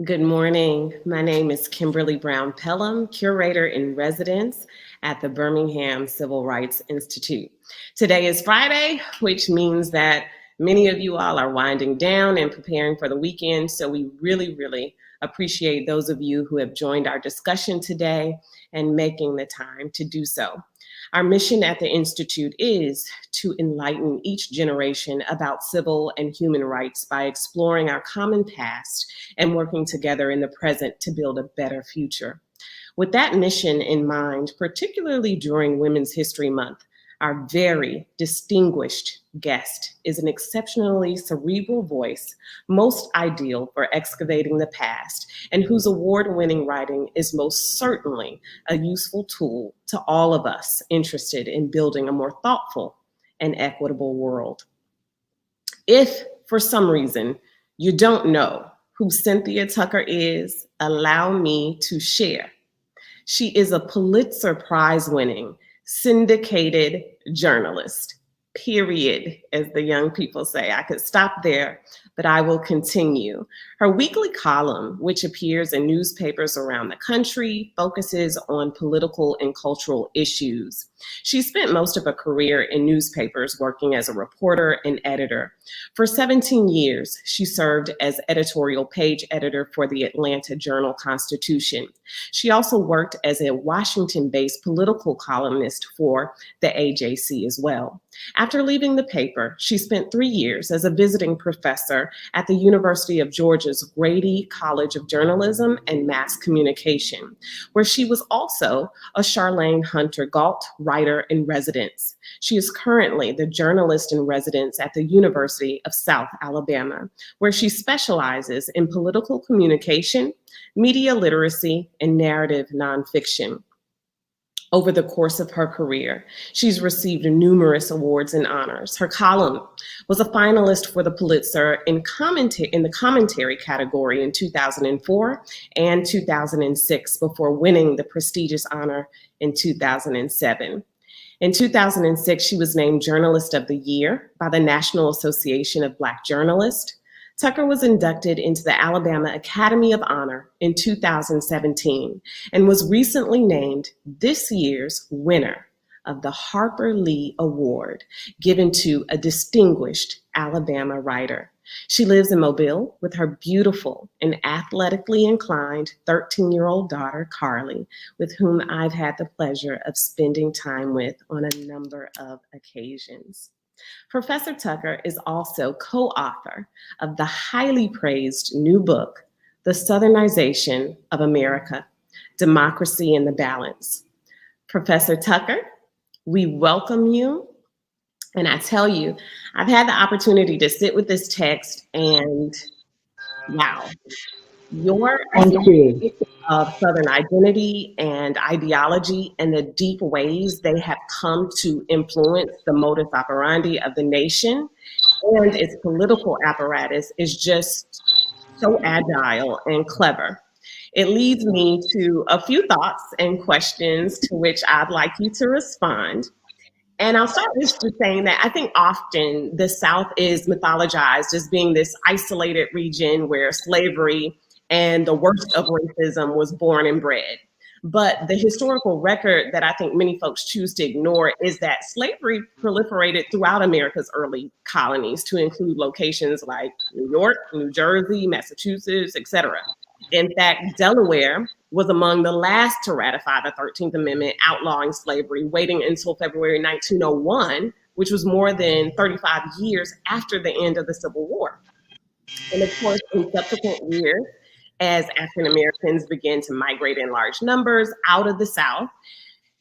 Good morning. My name is Kimberly Brown Pelham, curator in residence at the Birmingham Civil Rights Institute. Today is Friday, which means that many of you all are winding down and preparing for the weekend. So we really appreciate those of you who have joined our discussion today and making the time to do so. Our mission at the Institute is to enlighten each generation about civil and human rights by exploring our common past and working together in the present to build a better future. With that mission in mind, particularly during Women's History Month, our very distinguished guest is an exceptionally cerebral voice, most ideal for excavating the past, and whose award-winning writing is most certainly a useful tool to all of us interested in building a more thoughtful and equitable world. If, for some reason, you don't know who Cynthia Tucker is, allow me to share. She is a Pulitzer Prize-winning, syndicated journalist, period, as the young people say. I could stop there, but I will continue. Her weekly column, which appears in newspapers around the country, focuses on political and cultural issues. She spent most of her career in newspapers working as a reporter and editor. For 17 years, she served as editorial page editor for the Atlanta Journal-Constitution. She also worked as a Washington-based political columnist for the AJC as well. After leaving the paper, she spent 3 years as a visiting professor at the University of Georgia's Grady College of Journalism and Mass Communication, where she was also a Charlene Hunter Galt writer in residence. She is currently the journalist in residence at the University of South Alabama, where she specializes in political communication, media literacy, and narrative nonfiction. Over the course of her career, she's received numerous awards and honors. Her column was a finalist for the Pulitzer in the commentary category in 2004 and 2006 before winning the prestigious honor in 2007. In 2006, she was named Journalist of the Year by the National Association of Black Journalists. Tucker was inducted into the Alabama Academy of Honor in 2017 and was recently named this year's winner of the Harper Lee Award, given to a distinguished Alabama writer. She lives in Mobile with her beautiful and athletically inclined 13-year-old daughter, Carly, with whom I've had the pleasure of spending time with on a number of occasions. Professor Tucker is also co-author of the highly praised new book, The Southernization of America, Democracy in the Balance. Professor Tucker, we welcome you. And I tell you, I've had the opportunity to sit with this text and wow, your Thank of Southern identity and ideology and the deep ways they have come to influence the modus operandi of the nation and its political apparatus is just so agile and clever. It leads me to a few thoughts and questions to which I'd like you to respond. And I'll start with just saying that I think often the South is mythologized as being this isolated region where slavery and the worst of racism was born and bred. But the historical record that I think many folks choose to ignore is that slavery proliferated throughout America's early colonies to include locations like New York, New Jersey, Massachusetts, etc. In fact, Delaware was among the last to ratify the 13th Amendment outlawing slavery, waiting until February 1901, which was more than 35 years after the end of the Civil War. And of course, in subsequent years, as African Americans begin to migrate in large numbers out of the South,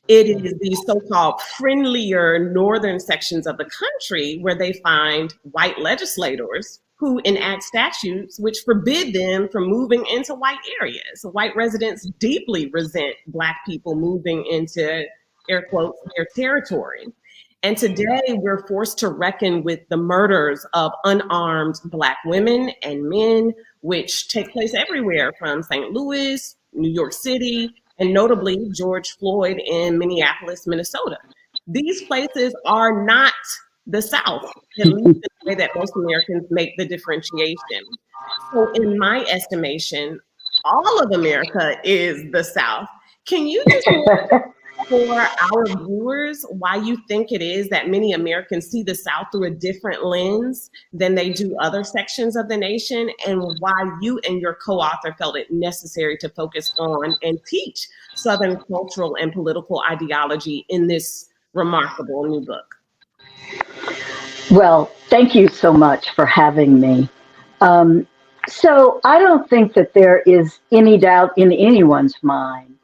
it is these so-called friendlier northern sections of the country where they find white legislators who enact statutes which forbid them from moving into white areas. White residents deeply resent Black people moving into, air quotes, their territory. And today we're forced to reckon with the murders of unarmed Black women and men, which take place everywhere from St. Louis, New York City, and notably George Floyd in Minneapolis, Minnesota. These places are not the South, at least in the way that most Americans make the differentiation. So in my estimation, all of America is the South. Can you just for our viewers why you think it is that many Americans see the South through a different lens than they do other sections of the nation, and why you and your co-author felt it necessary to focus on and teach Southern cultural and political ideology in this remarkable new book? Well, thank you so much for having me. Um, so, I don't think that there is any doubt in anyone's mind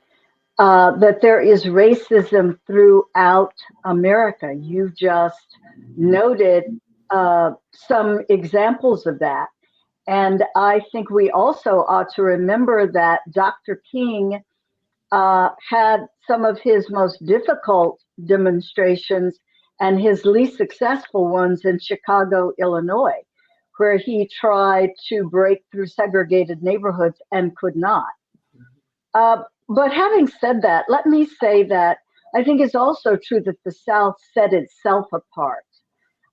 that there is racism throughout America. You just noted some examples of that. And I think we also ought to remember that Dr. King had some of his most difficult demonstrations and his least successful ones in Chicago, Illinois, where he tried to break through segregated neighborhoods and could not. But having said that, let me say that I think it's also true that the South set itself apart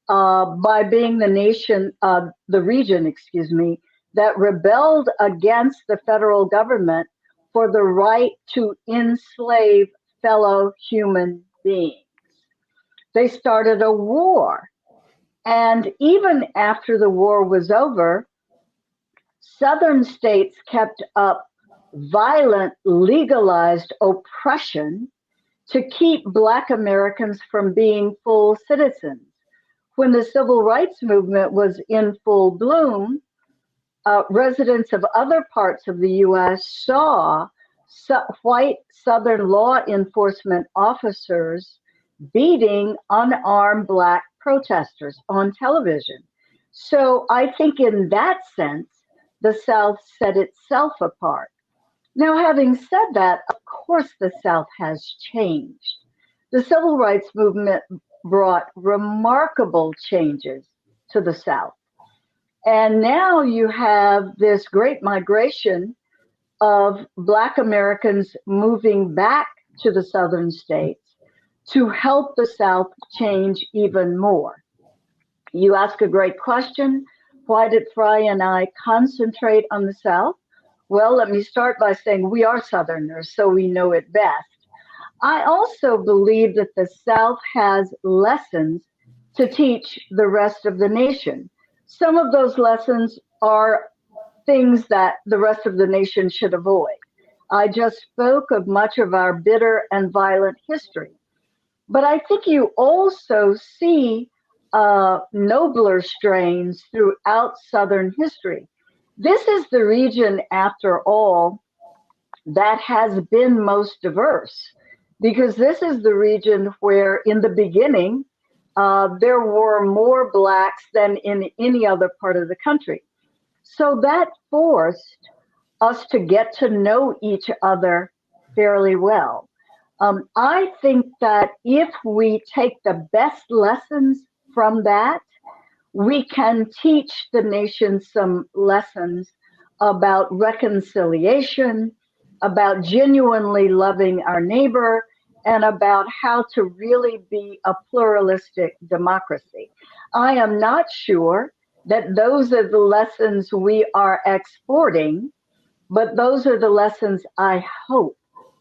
by being the region, excuse me, that rebelled against the federal government for the right to enslave fellow human beings. They started a war. And even after the war was over, Southern states kept up violent, legalized oppression to keep Black Americans from being full citizens. When the civil rights movement was in full bloom, residents of other parts of the US saw white Southern law enforcement officers beating unarmed Black protesters on television. So I think in that sense, the South set itself apart. Now, having said that, of course, the South has changed. The civil rights movement brought remarkable changes to the South. And now you have this great migration of Black Americans moving back to the Southern states to help the South change even more. You ask a great question. Why did Frye and I concentrate on the South? Well, let me start by saying we are Southerners, so we know it best. I also believe that the South has lessons to teach the rest of the nation. Some of those lessons are things that the rest of the nation should avoid. I just spoke of much of our bitter and violent history. But I think you also see nobler strains throughout Southern history. This is the region, after all, that has been most diverse, because this is the region where, in the beginning, there were more Blacks than in any other part of the country. So that forced us to get to know each other fairly well. I think that if we take the best lessons from that, we can teach the nation some lessons about reconciliation, about genuinely loving our neighbor, and about how to really be a pluralistic democracy. I am not sure that those are the lessons we are exporting, but those are the lessons I hope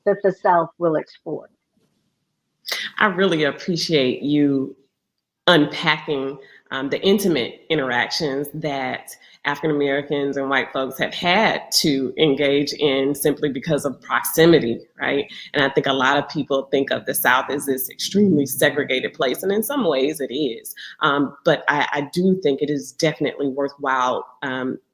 that the South will export. I really appreciate you unpacking the intimate interactions that African Americans and white folks have had to engage in simply because of proximity, right? And I think a lot of people think of the South as this extremely segregated place, and in some ways it is. But I do think it is definitely worthwhile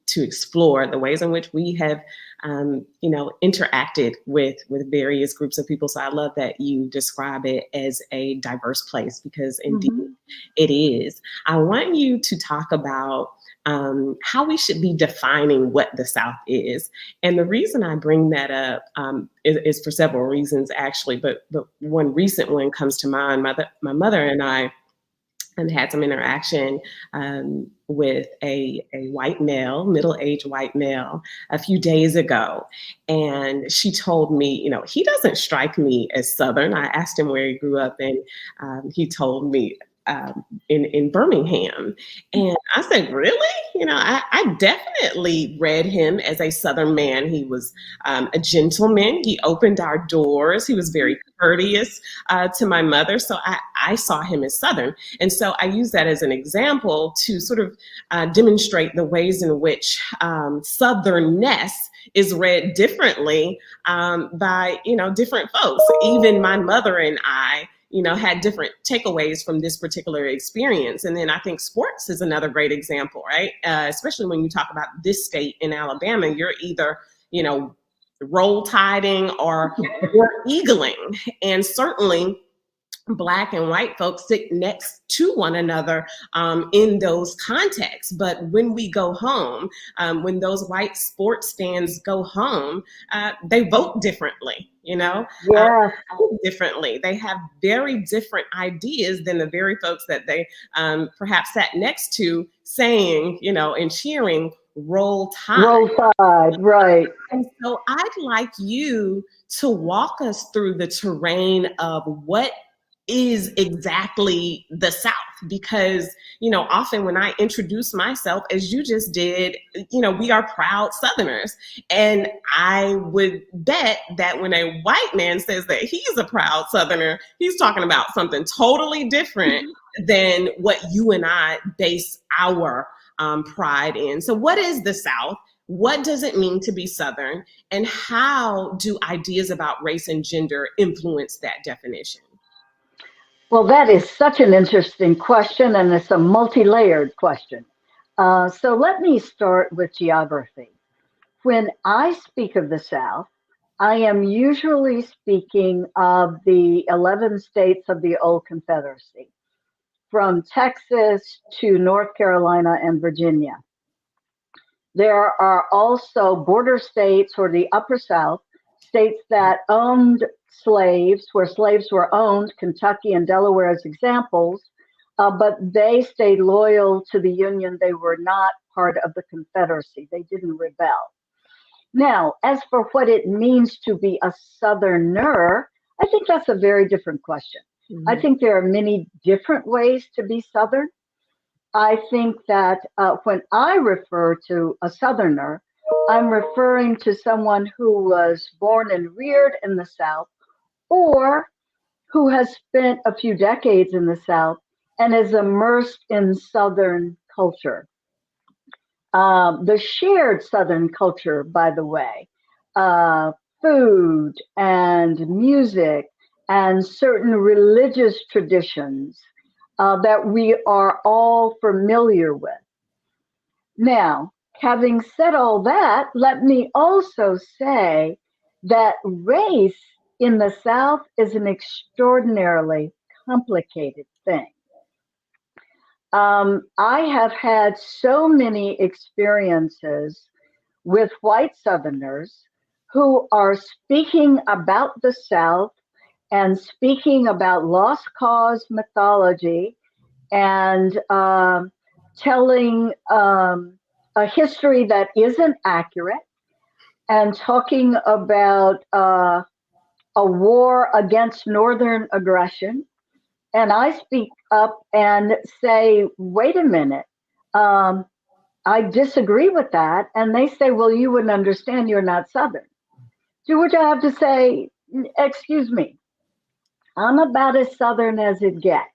to explore the ways in which we have, interacted with various groups of people. So I love that you describe it as a diverse place, because indeed it is. I want you to talk about how we should be defining what the South is. And the reason I bring that up is for several reasons, actually. But one recent one comes to mind. My mother and I had some interaction with a white male, middle-aged white male, a few days ago. And she told me, he doesn't strike me as Southern. I asked him where he grew up, and he told me, in Birmingham. And I said, really? I definitely read him as a Southern man. He was a gentleman. He opened our doors. He was very courteous to my mother. So I saw him as Southern. And so I use that as an example to sort of demonstrate the ways in which Southernness is read differently by, different folks. Even my mother and I, had different takeaways from this particular experience. And then I think sports is another great example, right? Especially when you talk about this state in Alabama, you're either, roll tiding or eagling. And certainly Black and white folks sit next to one another in those contexts. But when we go home, when those white sports fans go home, they vote differently, Yeah. differently. They have very different ideas than the very folks that they perhaps sat next to saying, and cheering, roll tide. Roll Tide, right. And so I'd like you to walk us through the terrain of what is exactly the South, because, often when I introduce myself, as you just did, we are proud Southerners. And I would bet that when a white man says that he's a proud Southerner, he's talking about something totally different than what you and I base our pride in. So what is the South? What does it mean to be Southern? And how do ideas about race and gender influence that definition? Well, that is such an interesting question, and it's a multi-layered question. So let me start with geography. When I speak of the South, I am usually speaking of the 11 states of the old Confederacy, from Texas to North Carolina and Virginia. There are also border states, or the Upper South, states that owned slaves, where slaves were owned, Kentucky and Delaware as examples, but they stayed loyal to the Union. They were not part of the Confederacy. They didn't rebel. Now, as for what it means to be a Southerner, I think that's a very different question. Mm-hmm. I think there are many different ways to be Southern. I think that when I refer to a Southerner, I'm referring to someone who was born and reared in the South, or who has spent a few decades in the South and is immersed in Southern culture. The shared Southern culture, by the way, food and music and certain religious traditions that we are all familiar with. Now, having said all that, let me also say that race in the South is an extraordinarily complicated thing. I have had so many experiences with white Southerners who are speaking about the South and speaking about lost cause mythology and telling a history that isn't accurate, and talking about a war against Northern aggression. And I speak up and say, wait a minute, I disagree with that. And they say, well, you wouldn't understand, you're not Southern. To which I have to say, excuse me, I'm about as Southern as it gets.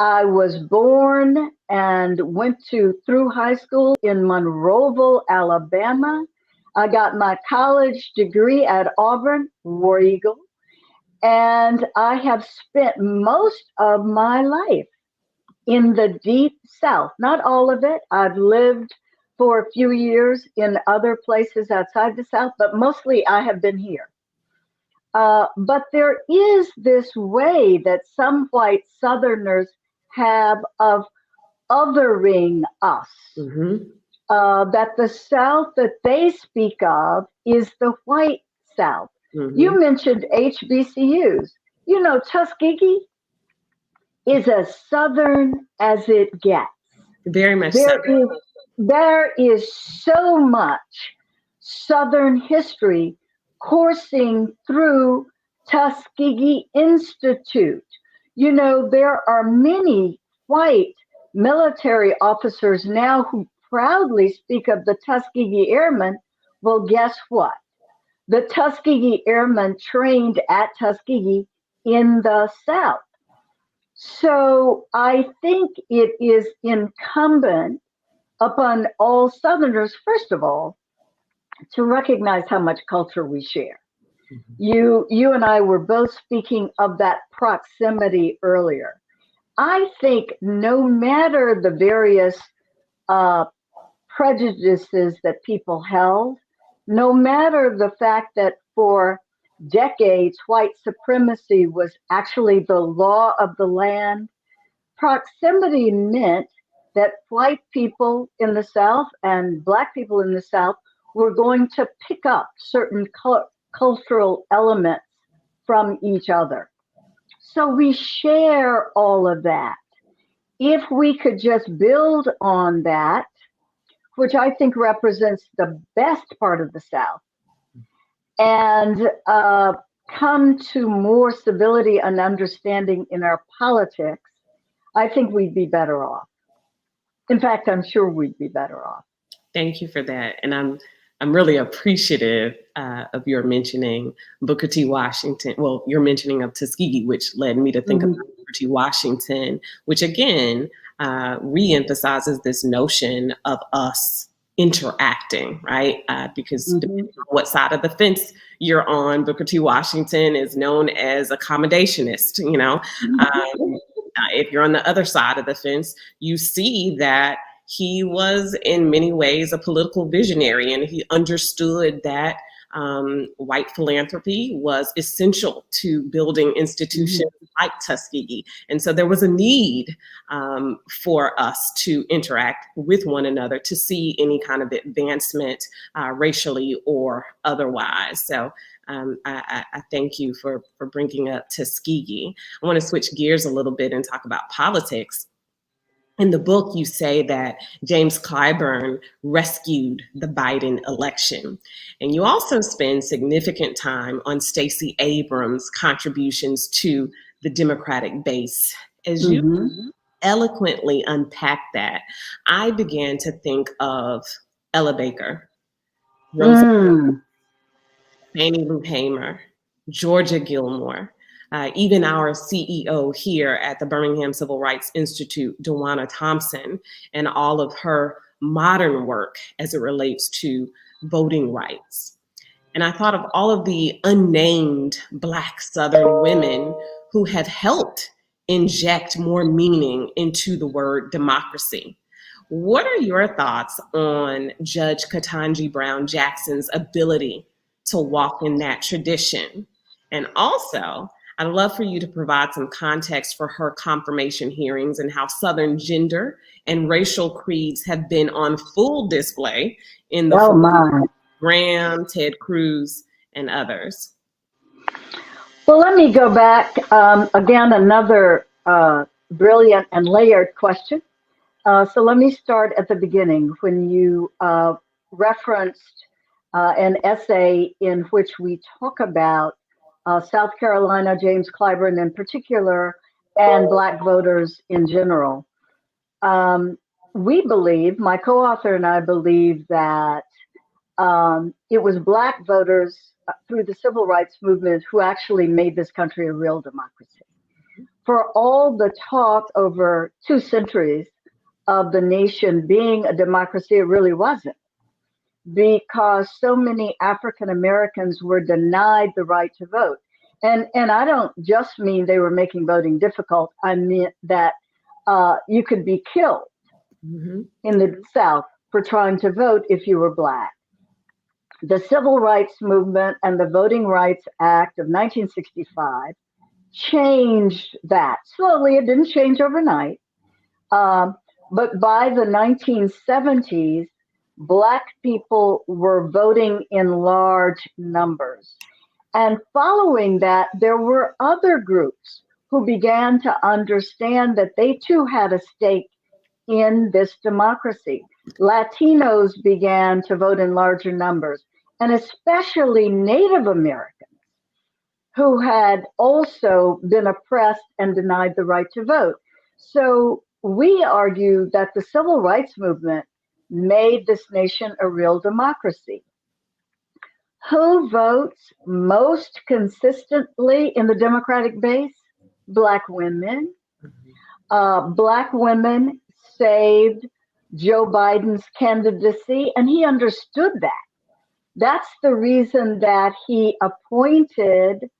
I was born and went through high school in Monroeville, Alabama. I got my college degree at Auburn, War Eagle, and I have spent most of my life in the deep South. Not all of it. I've lived for a few years in other places outside the South, but mostly I have been here. But there is this way that some white Southerners have of othering us. Mm-hmm. That the South that they speak of is the white South. Mm-hmm. You mentioned HBCUs. Tuskegee is as Southern as it gets. Very much so. There is so much Southern history coursing through Tuskegee Institute. You know, there are many white military officers now who proudly speak of the Tuskegee Airmen. Well, guess what? The Tuskegee Airmen trained at Tuskegee in the South. So I think it is incumbent upon all Southerners, first of all, to recognize how much culture we share. You and I were both speaking of that proximity earlier. I think no matter the various prejudices that people held, no matter the fact that for decades white supremacy was actually the law of the land, proximity meant that white people in the South and Black people in the South were going to pick up certain cultural elements from each other. So we share all of that. If we could just build on that, which I think represents the best part of the South, and come to more civility and understanding in our politics, I think we'd be better off. In fact, I'm sure we'd be better off. Thank you for that. And I'm really appreciative of your mentioning Booker T. Washington. Well, your mentioning of Tuskegee, which led me to think about Booker T. Washington, which again re-emphasizes this notion of us interacting, right? Because depending on what side of the fence you're on, Booker T. Washington is known as accommodationist, you know. If you're on the other side of the fence, you see that he was in many ways a political visionary, and he understood that white philanthropy was essential to building institutions like Tuskegee. And so there was a need for us to interact with one another to see any kind of advancement racially or otherwise. So I thank you for bringing up Tuskegee. I want to switch gears a little bit and talk about politics. In the book, you say that James Clyburn rescued the Biden election. And you also spend significant time on Stacey Abrams' contributions to the Democratic base. As you eloquently unpack that, I began to think of Ella Baker, Rosa Fannie Lou Hamer, Georgia Gilmore, even our CEO here at the Birmingham Civil Rights Institute, DeWanna Thompson, and all of her modern work as it relates to voting rights. And I thought of all of the unnamed Black Southern women who have helped inject more meaning into the word democracy. What are your thoughts on Judge Ketanji Brown Jackson's ability to walk in that tradition? And also, I'd love for you to provide some context for her confirmation hearings and how Southern gender and racial creeds have been on full display in the Graham, Ted Cruz, and others. Well, let me go back. Again, another brilliant and layered question. So let me start at the beginning when you referenced an essay in which we talk about South Carolina, James Clyburn in particular, and Black voters in general. We believe, my co-author and I believe, that it was Black voters through the civil rights movement who actually made this country a real democracy. For all the talk over 2 centuries of the nation being a democracy, it really wasn't, because so many African Americans were denied the right to vote. And I don't just mean they were making voting difficult. I mean that you could be killed in the South for trying to vote if you were Black. The Civil Rights Movement and the Voting Rights Act of 1965 changed that. Slowly, it didn't change overnight. But by the 1970s, Black people were voting in large numbers. And following that, there were other groups who began to understand that they too had a stake in this democracy. Latinos began to vote in larger numbers, and especially Native Americans, who had also been oppressed and denied the right to vote. So we argue that the civil rights movement made this nation a real democracy. Who votes most consistently in the Democratic base? Black women. Black women saved Joe Biden's candidacy, and he understood that. That's the reason that he appointed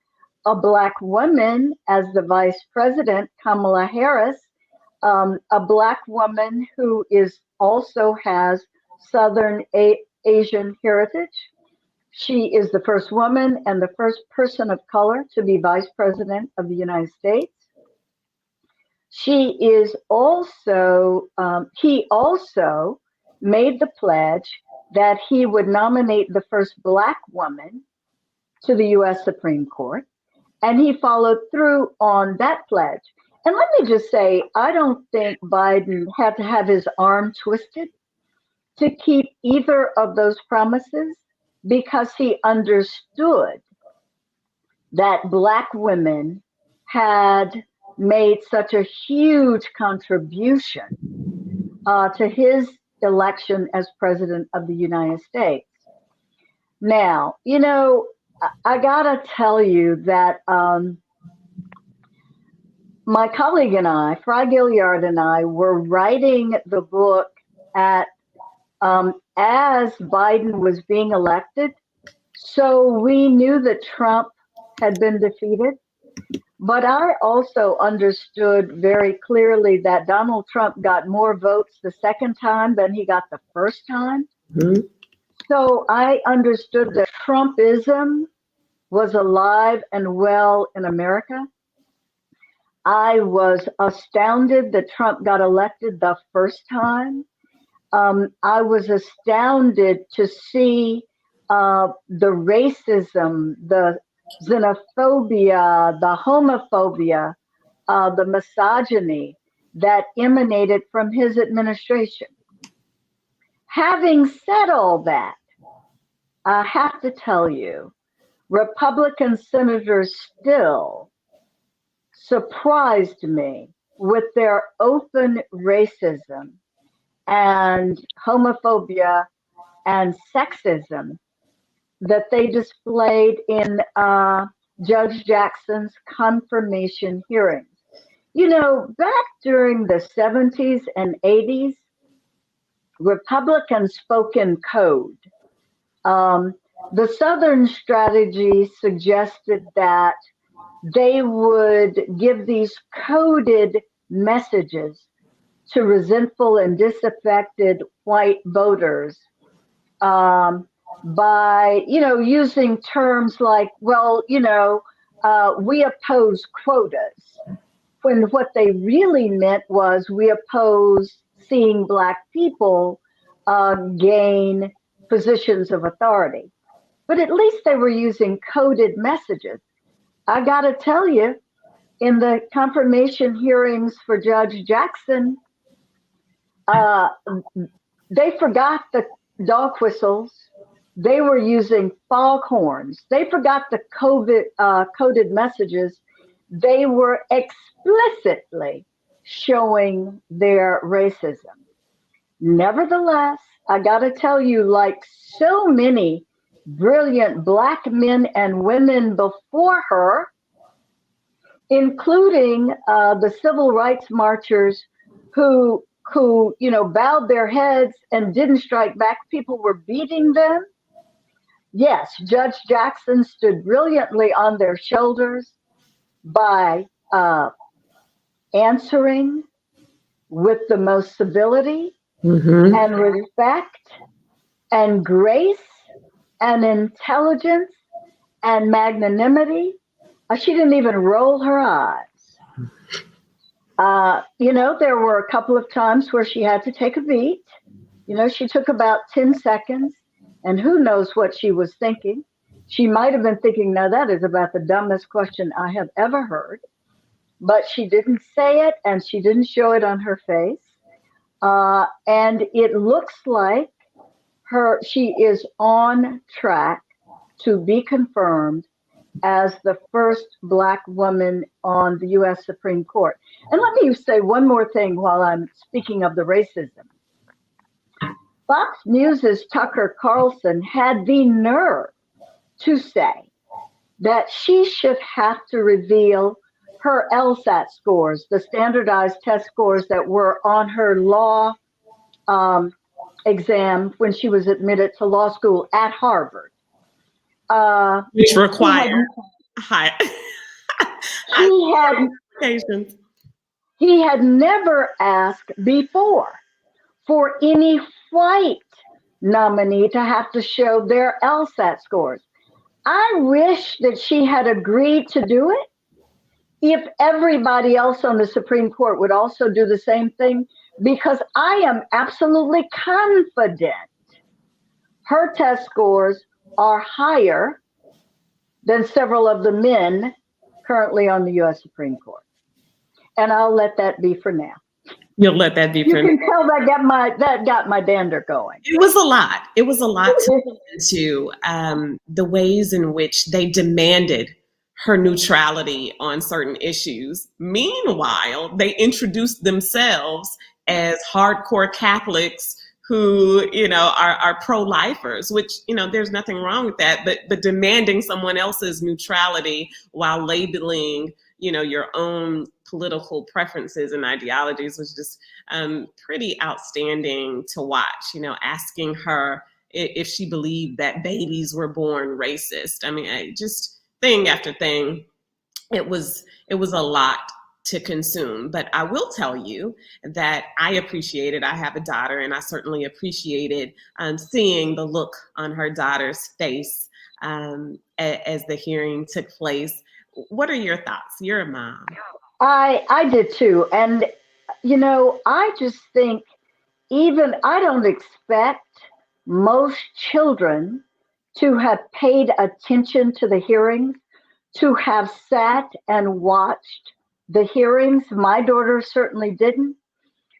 a Black woman as the vice president, Kamala Harris, a Black woman who also has Southern Asian heritage. She is the first woman and the first person of color to be vice president of the United States. She is also, he also made the pledge that he would nominate the first Black woman to the U.S. Supreme Court, and he followed through on that pledge. And let me just say, I don't think Biden had to have his arm twisted to keep either of those promises, because he understood that Black women had made such a huge contribution to his election as president of the United States. Now, you know, I gotta tell you that my colleague and I, Frye Gaillard and I, were writing the book as Biden was being elected. So we knew that Trump had been defeated. But I also understood very clearly that Donald Trump got more votes the second time than he got the first time. Mm-hmm. So I understood that Trumpism was alive and well in America. I was astounded that Trump got elected the first time. I was astounded to see the racism, the xenophobia, the homophobia, the misogyny that emanated from his administration. Having said all that, I have to tell you, Republican senators still surprised me with their open racism and homophobia and sexism that they displayed in Judge Jackson's confirmation hearings. You know, back during the 70s and 80s, Republicans spoke in code. The Southern strategy suggested that they would give these coded messages to resentful and disaffected white voters by, you know, using terms like, well, you know, we oppose quotas, when what they really meant was we oppose seeing Black people gain positions of authority. But at least they were using coded messages. I got to tell you, in the confirmation hearings for Judge Jackson, they forgot the dog whistles. They were using foghorns. They forgot the coded messages. They were explicitly showing their racism. Nevertheless, I got to tell you, like so many brilliant Black men and women before her, including the civil rights marchers who you know, bowed their heads and didn't strike back. People were beating them. Yes, Judge Jackson stood brilliantly on their shoulders by answering with the most civility and respect and grace and intelligence and magnanimity. She didn't even roll her eyes. You know, there were a couple of times where she had to take a beat. You know, she took about 10 seconds, and who knows what she was thinking. She might have been thinking, now that is about the dumbest question I have ever heard. But she didn't say it, and she didn't show it on her face. And it looks like she is on track to be confirmed as the first Black woman on the U.S. Supreme Court. And let me say one more thing while I'm speaking of the racism. Fox News' Tucker Carlson had the nerve to say that she should have to reveal her LSAT scores, the standardized test scores that were on her law exam when she was admitted to law school at Harvard. Which required high qualifications. He had never asked before for any white nominee to have to show their LSAT scores. I wish that she had agreed to do it. If everybody else on the Supreme Court would also do the same thing, because I am absolutely confident her test scores are higher than several of the men currently on the U.S. Supreme Court. And I'll let that be for now. You'll let that be for now. You can tell that got my dander going. It was a lot. It was a lot to get into, the ways in which they demanded her neutrality on certain issues. Meanwhile, they introduced themselves as hardcore Catholics who, are pro-lifers, which, there's nothing wrong with that, but demanding someone else's neutrality while labeling, your own political preferences and ideologies was just pretty outstanding to watch, asking her if she believed that babies were born racist. I mean, just thing after thing. It was a lot to consume, but I will tell you that I have a daughter, and I certainly appreciated seeing the look on her daughter's face as the hearing took place. What are your thoughts? You're a mom. I did too. And, I just think I don't expect most children to have paid attention to the hearings, to have sat and watched the hearings. My daughter certainly didn't.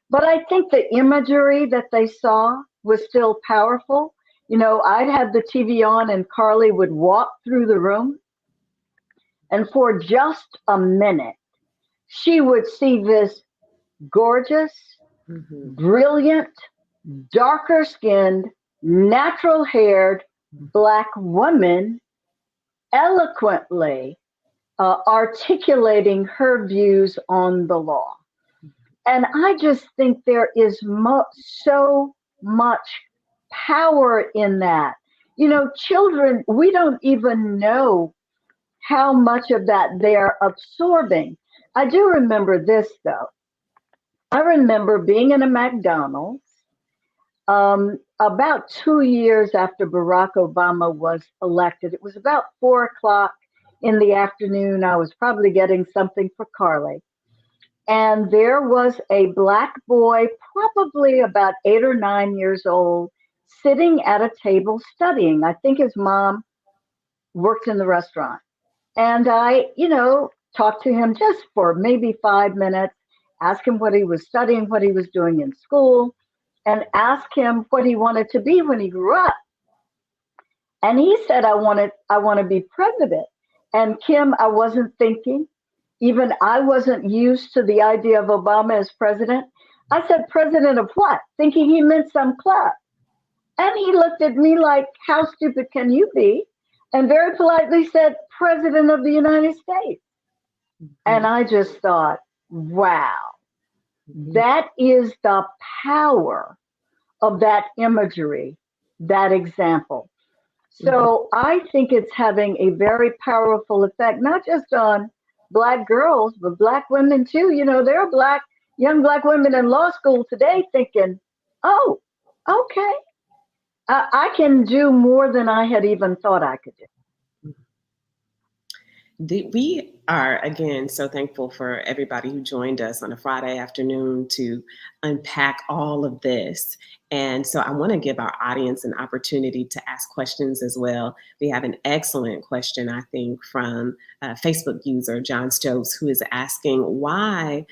But I think the imagery that they saw was still powerful. I'd have the TV on and Carly would walk through the room. And for just a minute, she would see this gorgeous, brilliant, darker skinned, natural haired Black woman eloquently articulating her views on the law. And I just think there is so much power in that. Children, we don't even know how much of that they're absorbing. I do remember this, though. I remember being in a McDonald's about 2 years after Barack Obama was elected. It was about 4:00 in the afternoon. I was probably getting something for Carly. And there was a Black boy, probably about 8 or 9 years old, sitting at a table studying. I think his mom worked in the restaurant. And I, talked to him just for maybe 5 minutes, asked him what he was studying, what he was doing in school, and asked him what he wanted to be when he grew up. And he said, I want to be president. And Kim, I wasn't thinking. Even I wasn't used to the idea of Obama as president. I said, president of what? Thinking he meant some club. And he looked at me like, how stupid can you be? And very politely said, president of the United States. And I just thought, wow, that is the power of that imagery, that example. So I think it's having a very powerful effect, not just on Black girls, but Black women too. There are young Black women in law school today thinking, oh, okay, I can do more than I had even thought I could do. We are, again, so thankful for everybody who joined us on a Friday afternoon to unpack all of this. And so I want to give our audience an opportunity to ask questions as well. We have an excellent question, I think, from Facebook user John Stokes, who is asking why,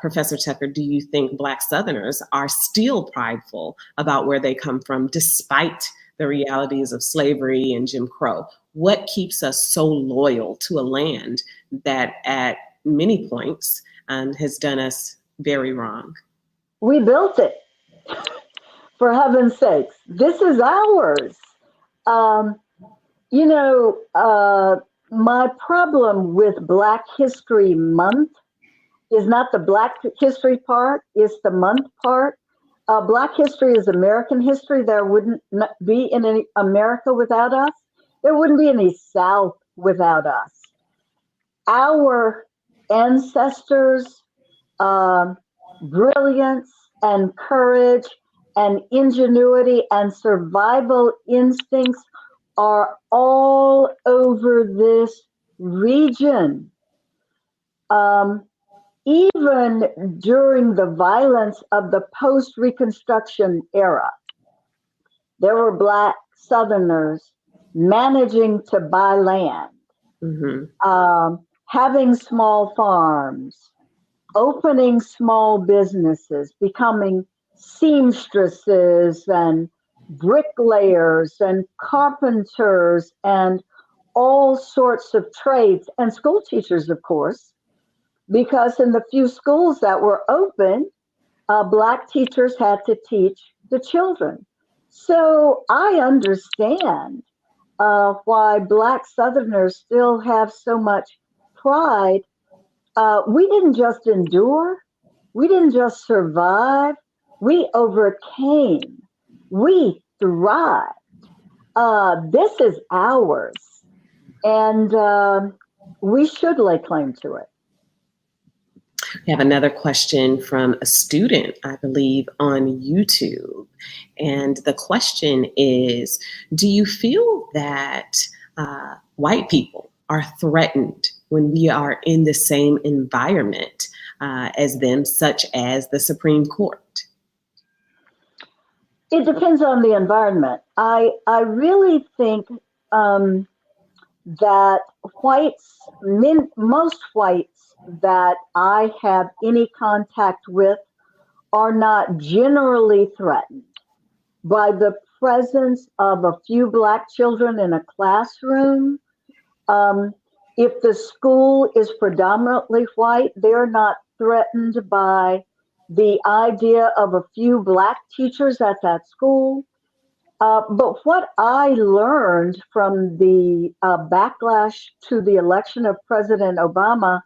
Professor Tucker, do you think Black Southerners are still prideful about where they come from, despite the realities of slavery and Jim Crow? what keeps us so loyal to a land that at many points has done us very wrong? We built it, for heaven's sakes. This is ours. Um, you know, my problem with Black History Month is not the Black History part, it's the month part. Black history is American history. There wouldn't be any America without us. There wouldn't be any South without us. Our ancestors' brilliance and courage and ingenuity and survival instincts are all over this region. Even during the violence of the post-Reconstruction era, there were Black Southerners managing to buy land, having small farms, opening small businesses, becoming seamstresses and bricklayers and carpenters and all sorts of trades, and school teachers, of course, because in the few schools that were open, Black teachers had to teach the children. So I understand why Black Southerners still have so much pride. We didn't just endure, we didn't just survive, we overcame, we thrived. This is ours, and we should lay claim to it. We have another question from a student, I believe, on YouTube. And the question is, do you feel that white people are threatened when we are in the same environment as them, such as the Supreme Court? It depends on the environment. I really think that most whites that I have any contact with are not generally threatened by the presence of a few Black children in a classroom. If the school is predominantly white, they're not threatened by the idea of a few Black teachers at that school. But what I learned from the backlash to the election of President Obama,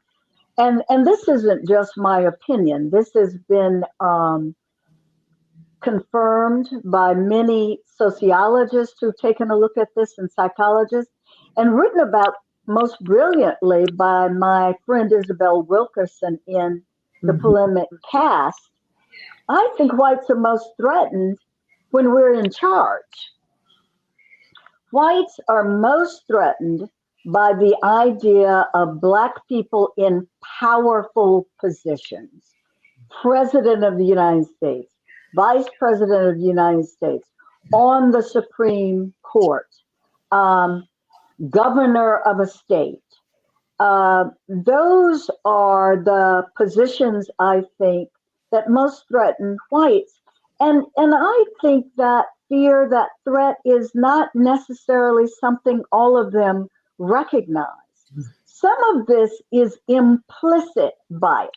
and this isn't just my opinion, this has been confirmed by many sociologists who've taken a look at this and psychologists, and written about most brilliantly by my friend Isabel Wilkerson in The Polemic Cast. I think whites are most threatened when we're in charge. Whites are most threatened by the idea of Black people in powerful positions. President of the United States, Vice President of the United States, on the Supreme Court, governor of a state. Those are the positions, I think, that most threaten whites. And I think that fear, that threat is not necessarily something all of them recognize. Some of this is implicit bias.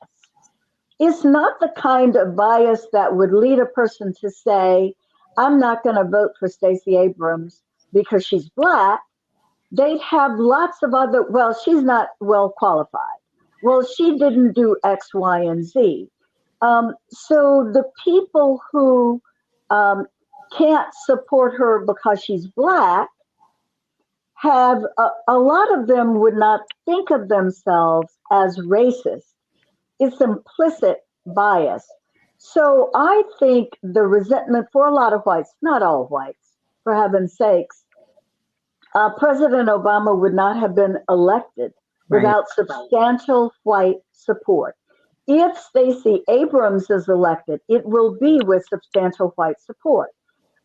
It's not the kind of bias that would lead a person to say, I'm not going to vote for Stacey Abrams because she's Black. They'd have lots of other, well, she's not well qualified. Well, she didn't do X, Y, and Z. So the people who can't support her because she's Black have, a lot of them would not think of themselves as racist. It's implicit bias. So I think the resentment for a lot of whites, not all whites, for heaven's sakes, President Obama would not have been elected without substantial white support. If Stacey Abrams is elected, it will be with substantial white support.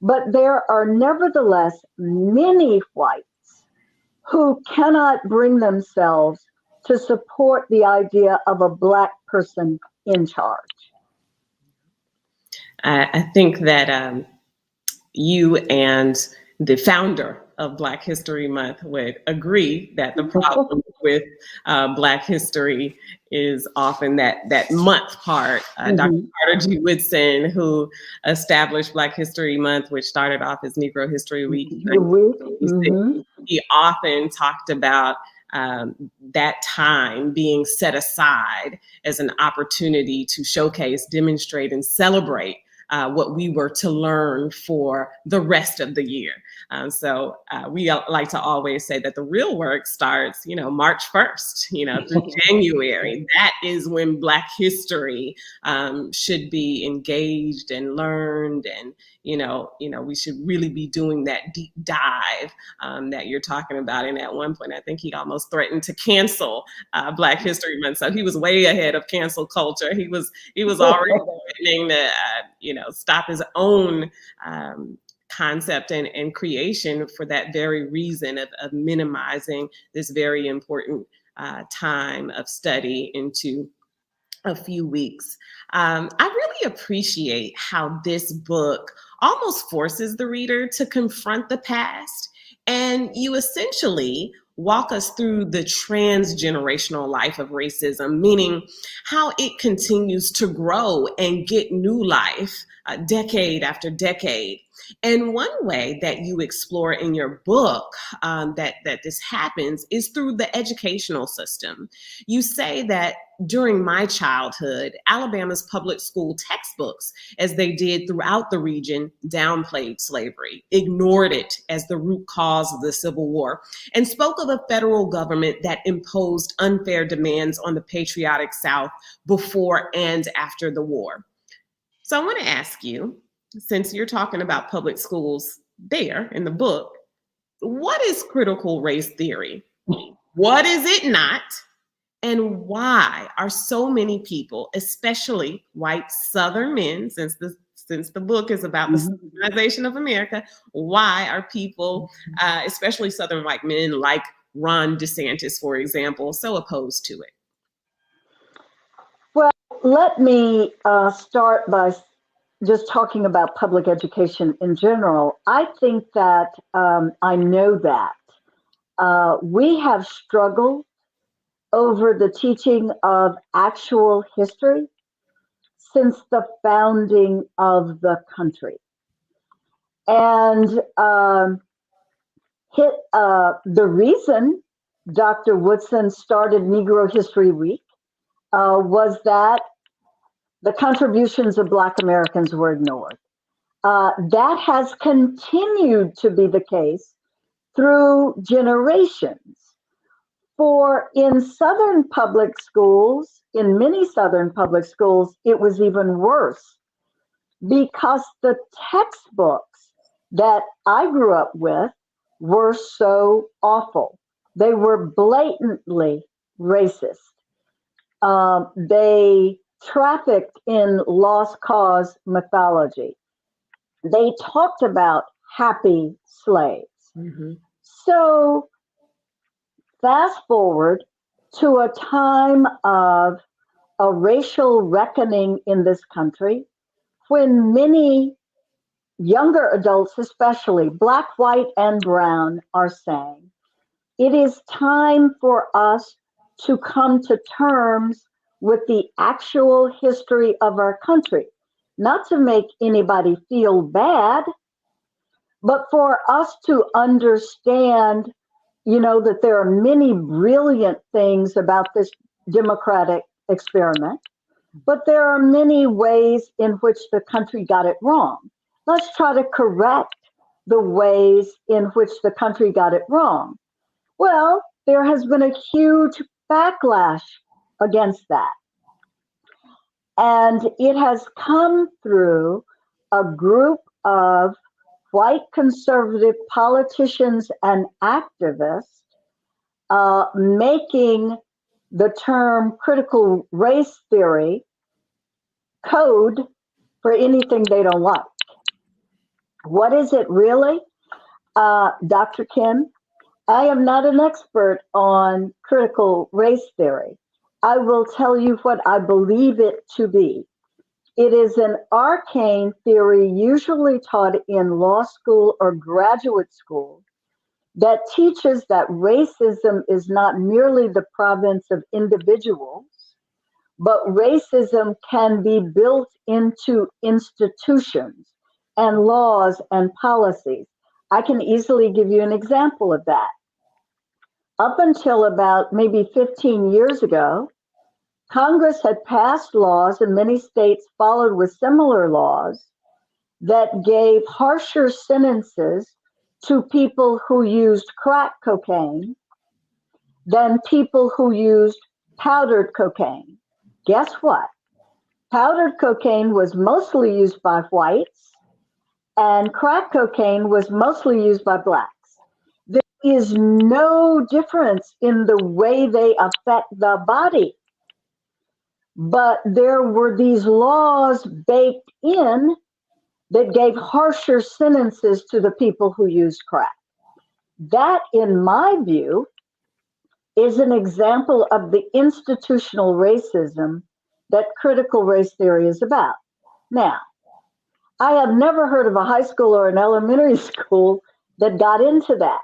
But there are nevertheless many whites who cannot bring themselves to support the idea of a Black person in charge. I think that you and the founder of Black History Month would agree that the problem with Black history is often that month part. Dr. Carter G. Woodson, who established Black History Month, which started off as Negro History Week, he often talked about that time being set aside as an opportunity to showcase, demonstrate, and celebrate what we were to learn for the rest of the year. So we like to always say that the real work starts, March 1st, through January. That is when Black history should be engaged and learned, and we should really be doing that deep dive that you're talking about. And at one point, I think he almost threatened to cancel Black History Month. So he was way ahead of cancel culture. He was already threatening to stop his own concept and creation for that very reason of minimizing this very important time of study into a few weeks. I really appreciate how this book almost forces the reader to confront the past, and you essentially walk us through the transgenerational life of racism, meaning how it continues to grow and get new life decade after decade. And one way that you explore in your book that this happens is through the educational system. You say that during my childhood, Alabama's public school textbooks, as they did throughout the region, downplayed slavery, ignored it as the root cause of the Civil War, and spoke of a federal government that imposed unfair demands on the patriotic South before and after the war. So I want to ask you, since you're talking about public schools there in the book, what is critical race theory? What is it not? And why are so many people, especially white Southern men, since the book is about the Southernization of America, why are people, especially Southern white men like Ron DeSantis, for example, so opposed to it? Well, let me start by just talking about public education in general. I think that I know that we have struggled over the teaching of actual history since the founding of the country. And the reason Dr. Woodson started Negro History Week was that the contributions of Black Americans were ignored. That has continued to be the case through generations. For in Southern public schools, in many Southern public schools, it was even worse because the textbooks that I grew up with were so awful. They were blatantly racist. They trafficked in lost cause mythology. They talked about happy slaves. So fast forward to a time of a racial reckoning in this country when many younger adults, especially Black, white, and brown, are saying, it is time for us to come to terms with the actual history of our country. Not to make anybody feel bad, but for us to understand, that there are many brilliant things about this democratic experiment, but there are many ways in which the country got it wrong. Let's try to correct the ways in which the country got it wrong. Well, there has been a huge backlash against that. And it has come through a group of white conservative politicians and activists making the term critical race theory code for anything they don't like. What is it really? Dr. Kim, I am not an expert on critical race theory. I will tell you what I believe it to be. It is an arcane theory usually taught in law school or graduate school that teaches that racism is not merely the province of individuals, but racism can be built into institutions and laws and policies. I can easily give you an example of that. Up until about maybe 15 years ago, Congress had passed laws, and many states followed with similar laws, that gave harsher sentences to people who used crack cocaine than people who used powdered cocaine. Guess what? Powdered cocaine was mostly used by whites, and crack cocaine was mostly used by blacks. There is no difference in the way they affect the body. But there were these laws baked in that gave harsher sentences to the people who used crack. That, in my view, is an example of the institutional racism that critical race theory is about. Now, I have never heard of a high school or an elementary school that got into that.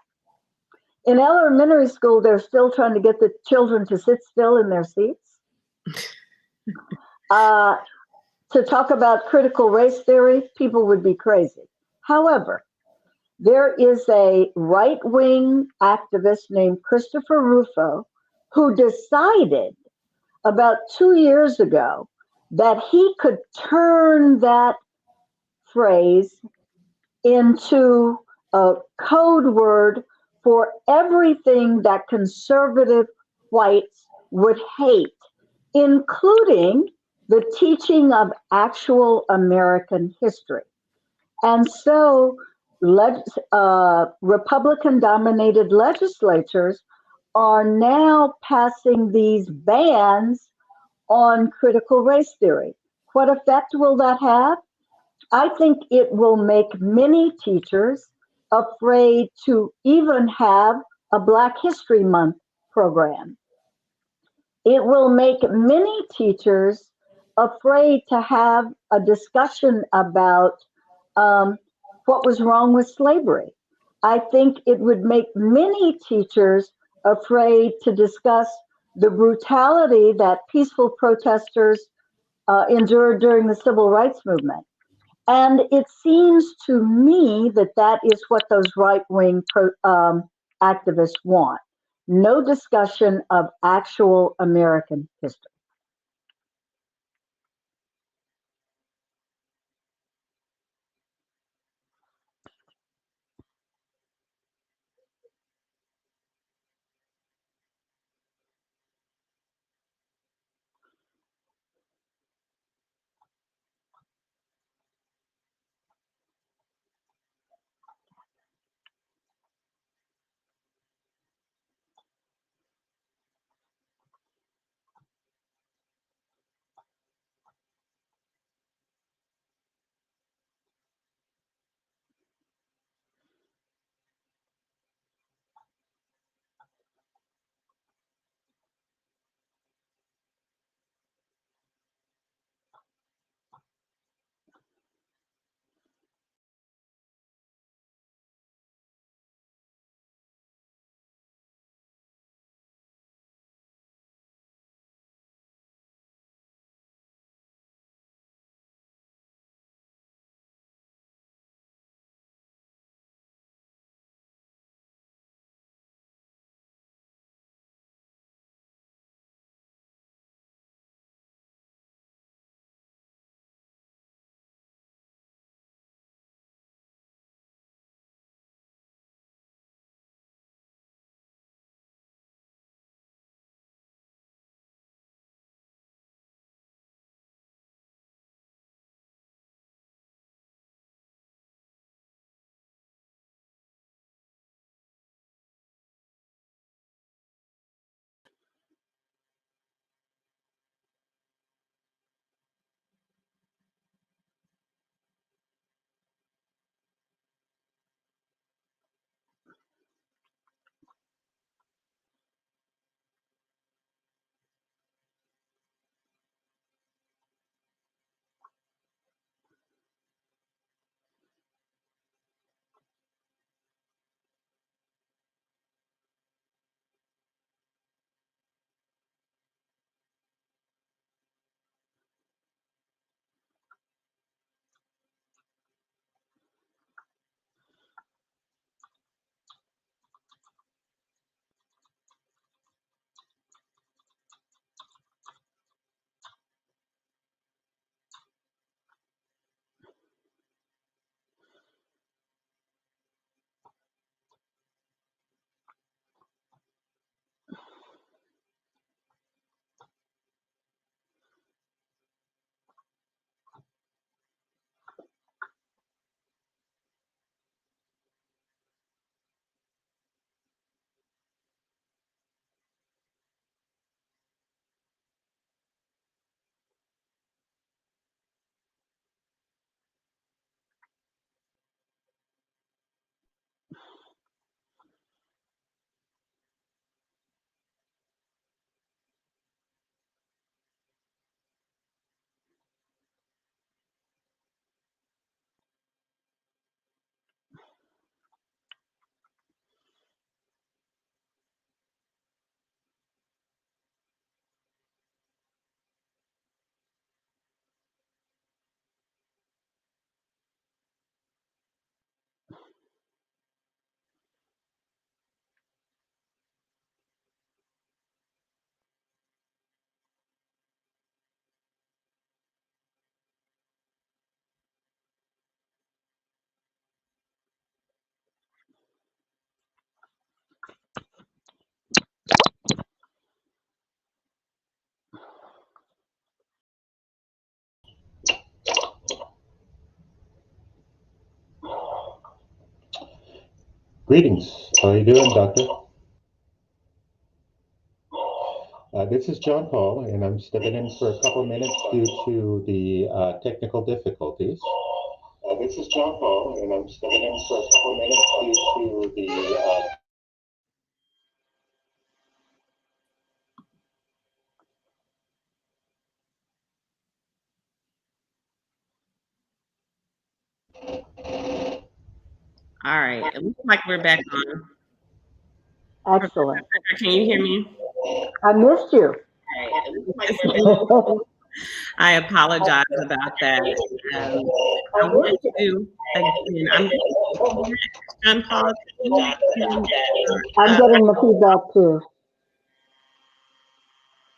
In elementary school, they're still trying to get the children to sit still in their seats. To talk about critical race theory, people would be crazy. However, there is a right-wing activist named Christopher Rufo who decided about 2 years ago that he could turn that phrase into a code word for everything that conservative whites would hate, including the teaching of actual American history. And so Republican-dominated legislatures are now passing these bans on critical race theory. What effect will that have? I think it will make many teachers afraid to even have a Black History Month program. It will make many teachers afraid to have a discussion about what was wrong with slavery. I think it would make many teachers afraid to discuss the brutality that peaceful protesters endured during the civil rights movement. And it seems to me that that is what those right-wing activists want. No discussion of actual American history. Greetings. How are you doing, Doctor? This is John Paul, and I'm stepping in for a couple minutes due to the technical difficulties. This is John Paul, and I'm stepping in for a couple minutes due to the All right, it looks like we're back on. Excellent. Can you hear me? I missed you. I apologize about that. I want to, again, John Paul. I'm getting the feedback too.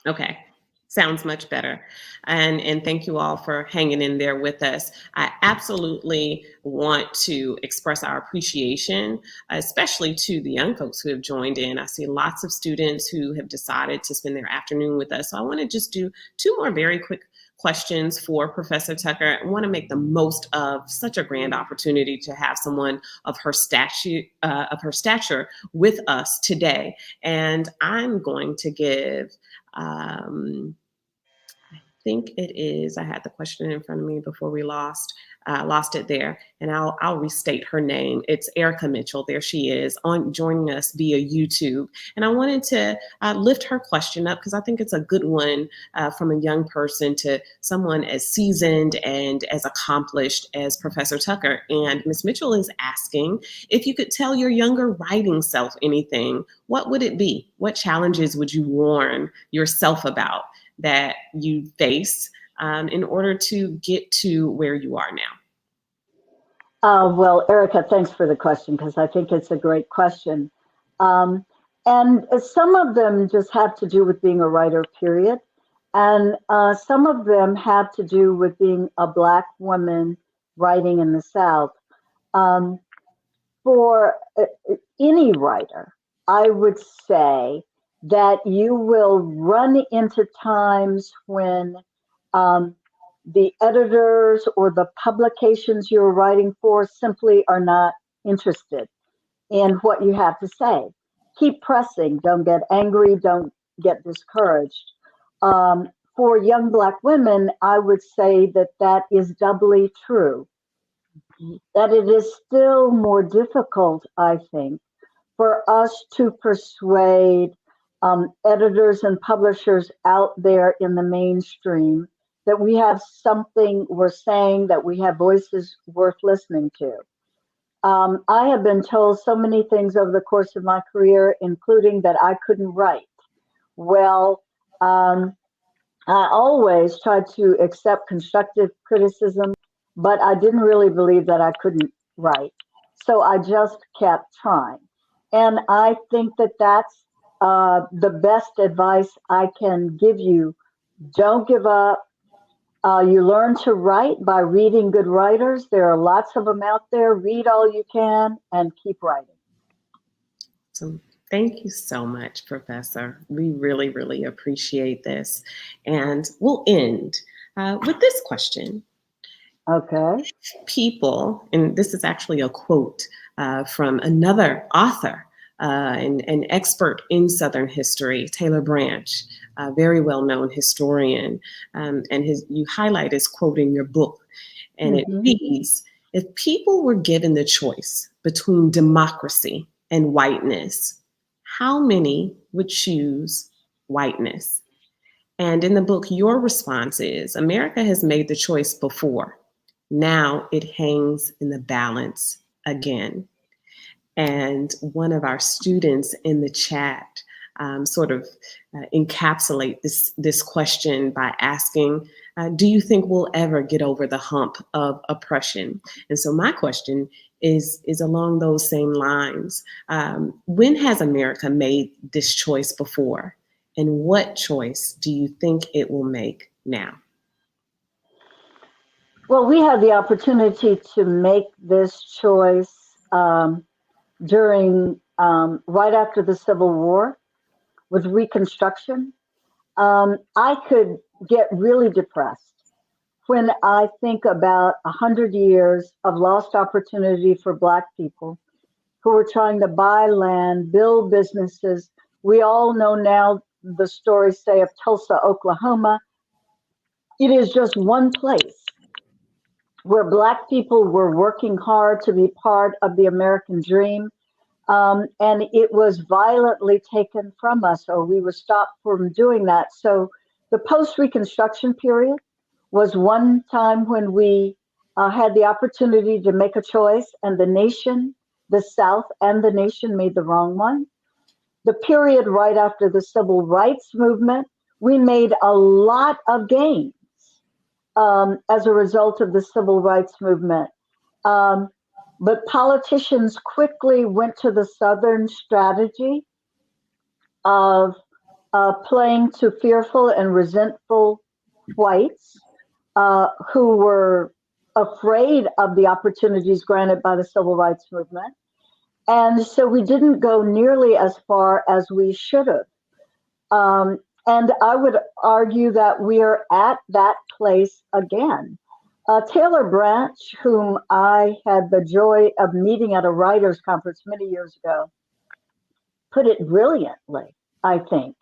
Okay. Sounds much better. And thank you all for hanging in there with us. I absolutely want to express our appreciation, especially to the young folks who have joined in. I see lots of students who have decided to spend their afternoon with us. So I want to just do two more very quick questions for Professor Tucker. I want to make the most of such a grand opportunity to have someone of her stature with us today. And I'm going to give I think it is. I had the question in front of me before we lost it there, and I'll restate her name. It's Erica Mitchell. There she is, on joining us via YouTube. And I wanted to lift her question up because I think it's a good one from a young person to someone as seasoned and as accomplished as Professor Tucker. And Ms. Mitchell is asking, if you could tell your younger writing self anything, what would it be? What challenges would you warn yourself about that you face in order to get to where you are now? Well, Erica, thanks for the question because I think it's a great question. And some of them just have to do with being a writer, period. And some of them have to do with being a Black woman writing in the South. For any writer, I would say that you will run into times when the editors or the publications you're writing for simply are not interested in what you have to say. Keep pressing, don't get angry, don't get discouraged. For young Black women, I would say that that is doubly true, that it is still more difficult, I think, for us to persuade editors and publishers out there in the mainstream that we have something we're saying, that we have voices worth listening to. I have been told so many things over the course of my career, including that I couldn't write. Well, I always tried to accept constructive criticism, but I didn't really believe that I couldn't write. So I just kept trying. And I think that that's the best advice I can give you. Don't give up. You learn to write by reading good writers. There are lots of them out there. Read all you can and keep writing. So thank you so much, Professor. We really, really appreciate this. And we'll end with this question. Okay. People, and this is actually a quote from another author, an expert in Southern history, Taylor Branch, a very well-known historian, and you highlight his quote in your book, and it reads, "If people were given the choice between democracy and whiteness, how many would choose whiteness?" And in the book, your response is, America has made the choice before. Now it hangs in the balance again. And one of our students in the chat sort of encapsulate this question by asking, do you think we'll ever get over the hump of oppression? And so my question is along those same lines. When has America made this choice before? And what choice do you think it will make now? Well, we had the opportunity to make this choice during right after the Civil War with Reconstruction. I could get really depressed when I think about 100 years of lost opportunity for Black people who were trying to buy land, build businesses. We all know now the story, say, of Tulsa, Oklahoma. It is just one place where Black people were working hard to be part of the American dream. And it was violently taken from us, or we were stopped from doing that. So the post-Reconstruction period was one time when we had the opportunity to make a choice, and the nation, the South and the nation, made the wrong one. The period right after the Civil Rights Movement, we made a lot of gains as a result of the Civil Rights Movement. But politicians quickly went to the Southern strategy of playing to fearful and resentful whites who were afraid of the opportunities granted by the Civil Rights Movement. And so we didn't go nearly as far as we should have. And I would argue that we are at that place again. Taylor Branch, whom I had the joy of meeting at a writers' conference many years ago, put it brilliantly, I think,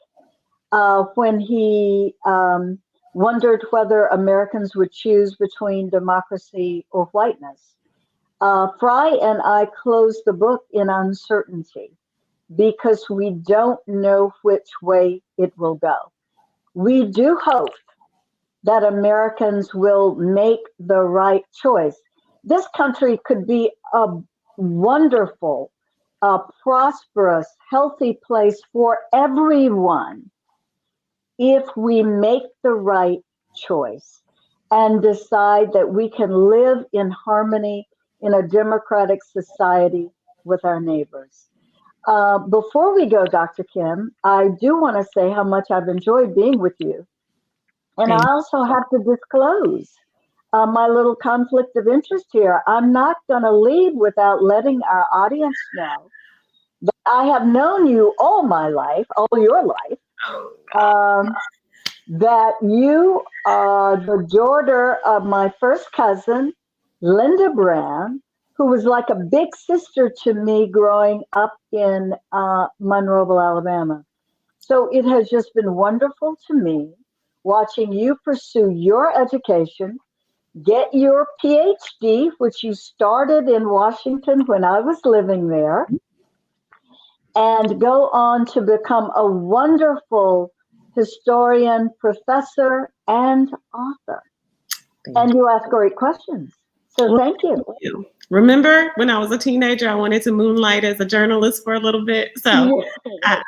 when he wondered whether Americans would choose between democracy or whiteness. Frye and I closed the book in uncertainty because we don't know which way it will go. We do hope that Americans will make the right choice. This country could be a wonderful, prosperous, healthy place for everyone if we make the right choice and decide that we can live in harmony in a democratic society with our neighbors. Before we go, Dr. Kim, I do want to say how much I've enjoyed being with you. And I also have to disclose my little conflict of interest here. I'm not going to leave without letting our audience know that I have known you all my life, all your life, that you are the daughter of my first cousin, Linda Brown, who was like a big sister to me growing up in Monroeville, Alabama. So it has just been wonderful to me watching you pursue your education, get your PhD, which you started in Washington when I was living there, and go on to become a wonderful historian, professor, and author. And you ask great questions. So thank you. Remember when I was a teenager, I wanted to moonlight as a journalist for a little bit. So I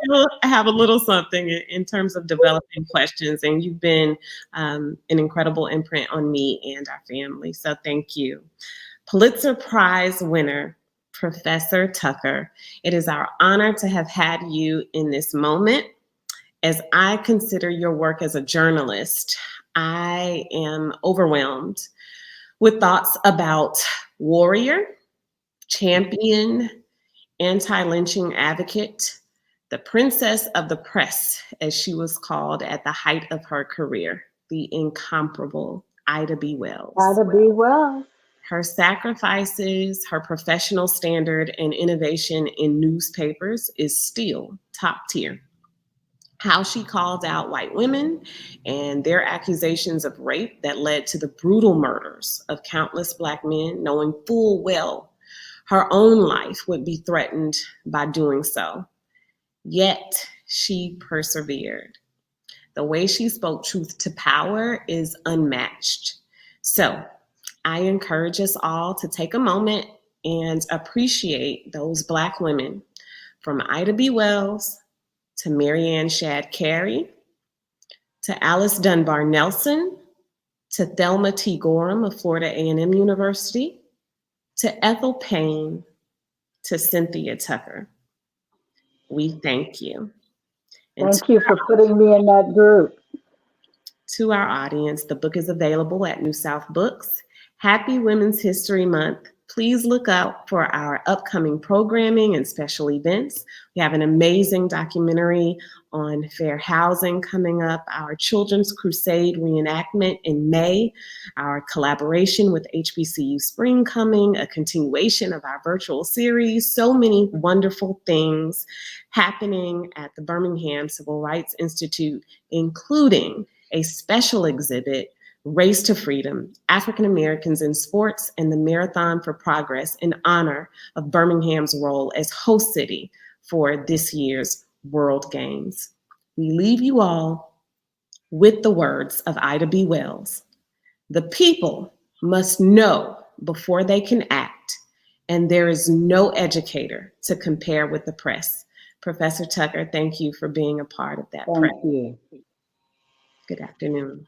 still have a little something in terms of developing questions. And you've been an incredible imprint on me and our family. So thank you. Pulitzer Prize winner, Professor Tucker, it is our honor to have had you in this moment. As I consider your work as a journalist, I am overwhelmed with thoughts about warrior, champion, anti-lynching advocate, the princess of the press, as she was called at the height of her career, the incomparable Ida B. Wells. Ida B. Wells. Her sacrifices, her professional standard, and innovation in newspapers is still top tier. How she called out white women and their accusations of rape that led to the brutal murders of countless Black men, knowing full well her own life would be threatened by doing so. Yet she persevered. The way she spoke truth to power is unmatched. So I encourage us all to take a moment and appreciate those Black women, from Ida B. Wells to Marianne Shad Carey, to Alice Dunbar Nelson, to Thelma T. Gorham of Florida A&M University, to Ethel Payne, to Cynthia Tucker. We thank you. And thank you for putting me in that group. To our audience, the book is available at New South Books. Happy Women's History Month. Please look out for our upcoming programming and special events. We have an amazing documentary on fair housing coming up, our Children's Crusade reenactment in May, our collaboration with HBCU Spring coming, a continuation of our virtual series, so many wonderful things happening at the Birmingham Civil Rights Institute, including a special exhibit, Race to Freedom, African Americans in Sports and the Marathon for Progress, in honor of Birmingham's role as host city for this year's World Games. We leave you all with the words of Ida B. Wells. The people must know before they can act, and there is no educator to compare with the press. Professor Tucker, thank you for being a part of that press. Thank you. Good afternoon.